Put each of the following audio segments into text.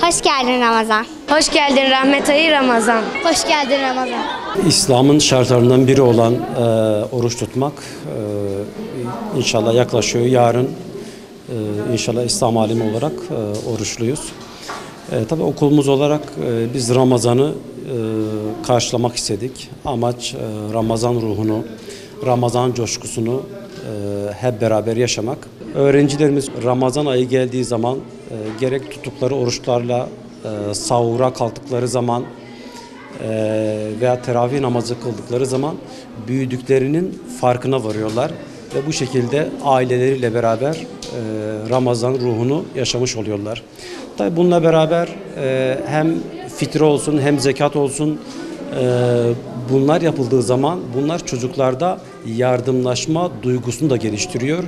Hoş geldin Ramazan. Hoş geldin rahmet ayı Ramazan. Hoş geldin Ramazan. İslam'ın şartlarından biri olan oruç tutmak inşallah yaklaşıyor. Yarın inşallah İslam alimi olarak oruçluyuz. Tabii okulumuz olarak biz Ramazan'ı karşılamak istedik. Amaç Ramazan ruhunu, Ramazan coşkusunu hep beraber yaşamak. Öğrencilerimiz Ramazan ayı geldiği zaman gerek tuttukları oruçlarla sahura kalktıkları zaman veya teravih namazı kıldıkları zaman büyüdüklerinin farkına varıyorlar ve bu şekilde aileleriyle beraber Ramazan ruhunu yaşamış oluyorlar. Tabii bununla beraber hem fitre olsun hem zekat olsun bunlar yapıldığı zaman bunlar çocuklarda yardımlaşma duygusunu da geliştiriyor.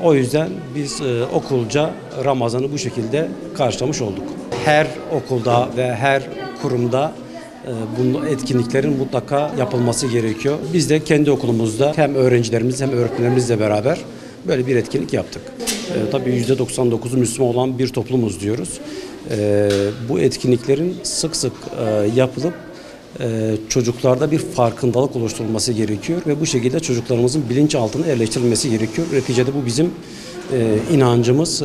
O yüzden biz okulca Ramazan'ı bu şekilde karşılamış olduk. Her okulda ve her kurumda bu etkinliklerin mutlaka yapılması gerekiyor. Biz de kendi okulumuzda hem öğrencilerimiz hem öğretmenlerimizle beraber böyle bir etkinlik yaptık. Tabii %99'u Müslüman olan bir toplumuz diyoruz. Bu etkinliklerin sık sık yapılıp çocuklarda bir farkındalık oluşturulması gerekiyor ve bu şekilde çocuklarımızın bilinçaltına yerleştirilmesi gerekiyor. Neticede bu bizim inancımız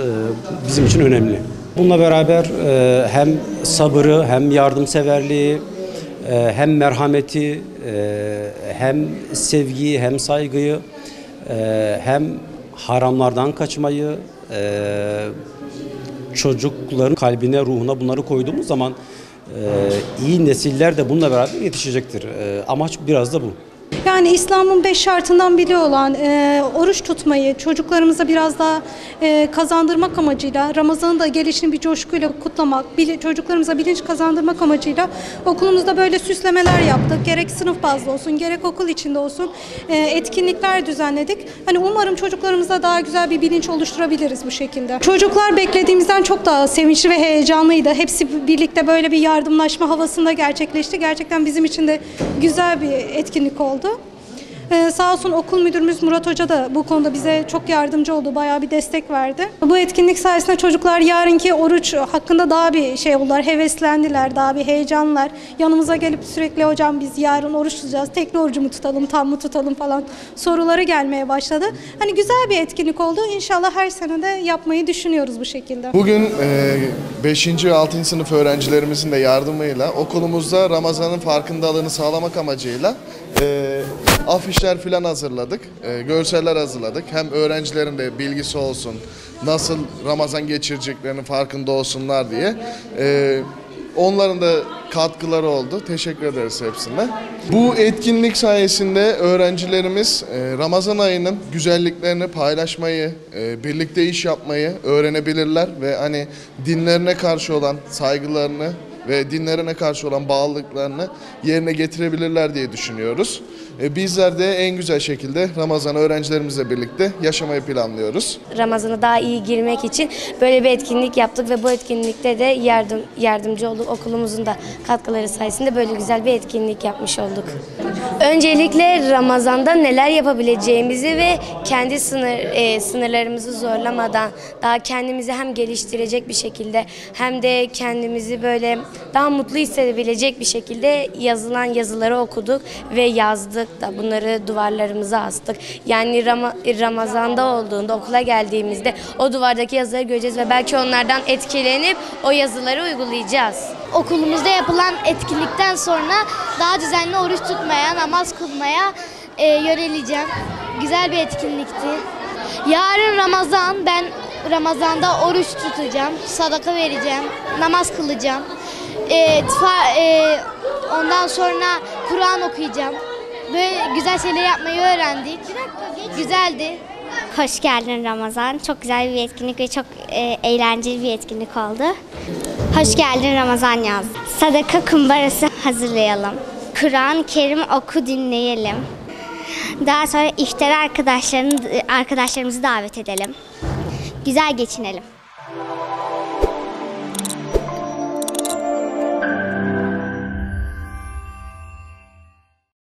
bizim için önemli. Bununla beraber hem sabırı hem yardımseverliği hem merhameti hem sevgiyi hem saygıyı hem haramlardan kaçmayı çocukların kalbine ruhuna bunları koyduğumuz zaman iyi nesiller de bununla beraber yetişecektir. Amaç biraz da bu. Yani İslam'ın 5 şartından biri olan oruç tutmayı çocuklarımıza biraz daha kazandırmak amacıyla, Ramazan'ın da gelişini bir coşkuyla kutlamak, çocuklarımıza bilinç kazandırmak amacıyla okulumuzda böyle süslemeler yaptık. Gerek sınıf bazlı olsun, gerek okul içinde olsun etkinlikler düzenledik. Hani umarım çocuklarımıza daha güzel bir bilinç oluşturabiliriz bu şekilde. Çocuklar beklediğimizden çok daha sevinçli ve heyecanlıydı. Hepsi birlikte böyle bir yardımlaşma havasında gerçekleşti. Gerçekten bizim için de güzel bir etkinlik oldu. Sağ olsun okul müdürümüz Murat Hoca da bu konuda bize çok yardımcı oldu. Bayağı bir destek verdi. Bu etkinlik sayesinde çocuklar yarınki oruç hakkında daha bir şey oldular. Heveslendiler, daha bir heyecanlar. Yanımıza gelip sürekli hocam biz yarın oruç tutacağız. Tekne orucu mu tutalım, tam mı tutalım falan soruları gelmeye başladı. Hani güzel bir etkinlik oldu. İnşallah her sene de yapmayı düşünüyoruz bu şekilde. Bugün 5. ve 6. sınıf öğrencilerimizin de yardımıyla okulumuzda Ramazan'ın farkındalığını sağlamak amacıyla afişler filan hazırladık, görseller hazırladık. Hem öğrencilerin de bilgisi olsun, nasıl Ramazan geçireceklerinin farkında olsunlar diye. Onların da katkıları oldu. Teşekkür ederiz hepsine. Bu etkinlik sayesinde öğrencilerimiz Ramazan ayının güzelliklerini paylaşmayı, birlikte iş yapmayı öğrenebilirler ve hani dinlerine karşı olan saygılarını ve dinlerine karşı olan bağlılıklarını yerine getirebilirler diye düşünüyoruz. Bizler de en güzel şekilde Ramazan'ı öğrencilerimizle birlikte yaşamayı planlıyoruz. Ramazan'a daha iyi girmek için böyle bir etkinlik yaptık ve bu etkinlikte de yardımcı olduk. Okulumuzun da katkıları sayesinde böyle güzel bir etkinlik yapmış olduk. Öncelikle Ramazan'da neler yapabileceğimizi ve kendi sınırlarımızı zorlamadan daha kendimizi hem geliştirecek bir şekilde hem de kendimizi böyle daha mutlu hissedebilecek bir şekilde yazılan yazıları okuduk ve yazdık da bunları duvarlarımıza astık. Yani Ramazan'da olduğunda okula geldiğimizde o duvardaki yazıları göreceğiz ve belki onlardan etkilenip o yazıları uygulayacağız. Okulumuzda yapılan etkinlikten sonra daha düzenli oruç tutmaya, namaz kılmaya yöneleceğim. Güzel bir etkinlikti. Yarın Ramazan, ben Ramazan'da oruç tutacağım, sadaka vereceğim, namaz kılacağım. Ondan sonra Kur'an okuyacağım. Böyle güzel şeyler yapmayı öğrendik. Güzeldi. Hoş geldin Ramazan. Çok güzel bir etkinlik ve çok eğlenceli bir etkinlik oldu. Hoş geldin Ramazan yaz. Sadaka kumbarası hazırlayalım. Kur'an-ı Kerim oku dinleyelim. Daha sonra iftara arkadaşlarımızı davet edelim. Güzel geçinelim.